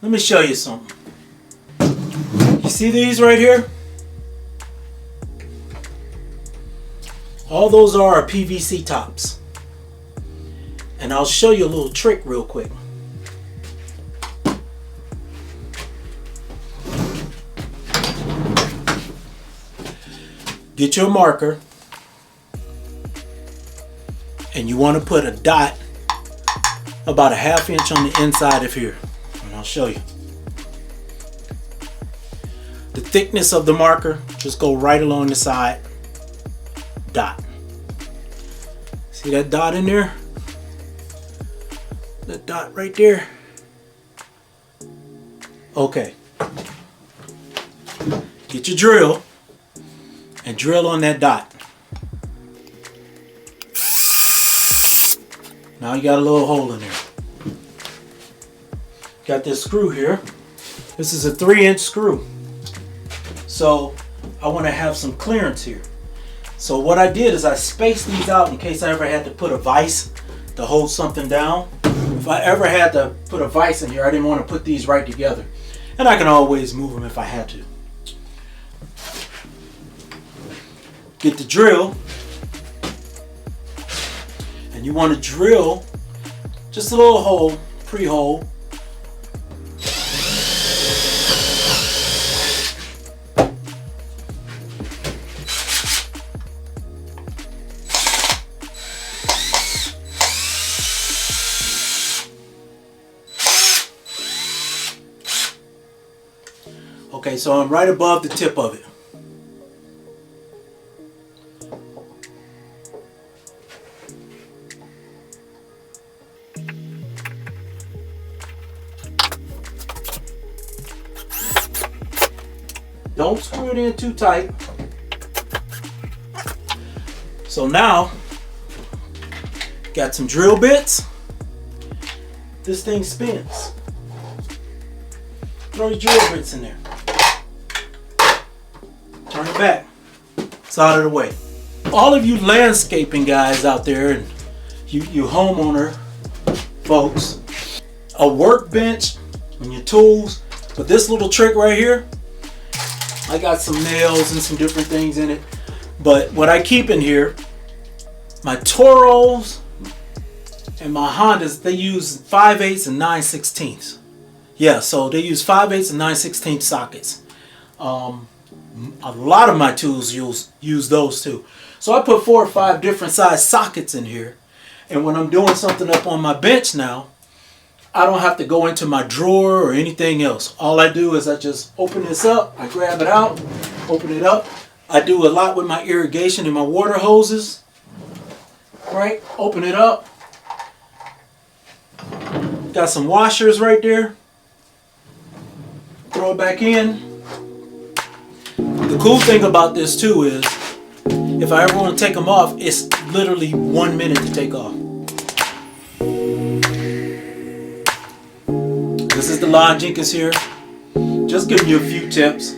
Let me show you something. You see these right here? All those are PVC tops. And I'll show you a little trick real quick. Get your marker and you want to put a dot about a ½ inch on the inside of here. And I'll show you. The thickness of the marker, just go right along the side. Dot. See that dot in there? That dot right there. Okay. Get your drill and drill on that dot. Now you got a little hole in there. Got this screw here. This is a 3-inch screw. So I want to have some clearance here. So what I did is I spaced these out in case I ever had to put a vise to hold something down. If I ever had to put a vise in here, I didn't want to put these right together. And I can always move them if I had to. Get the drill. And you want to drill just a little hole, pre-hole. Okay, so I'm right above the tip of it. Don't screw it in too tight. So now, got some drill bits. This thing spins. Throw your drill bits in there. Turn it back. It's out of the way. All of you landscaping guys out there and you homeowner folks, a workbench and your tools, but this little trick right here, I got some nails and some different things in it. But what I keep in here, my Toros and my Hondas, they use 5/8 and 9/16. Yeah, so they use 5/8 and 9/16 sockets. A lot of my tools use those too. So I put 4 or 5 different size sockets in here. And when I'm doing something up on my bench now, I don't have to go into my drawer or anything else. All I do is I just open this up, I grab it out, open it up. I do a lot with my irrigation and my water hoses. Right? Open it up. Got some washers right there. Throw it back in. The cool thing about this too is, if I ever want to take them off, it's literally 1 minute to take off. This is the Lon Jenkins here. Just giving you a few tips.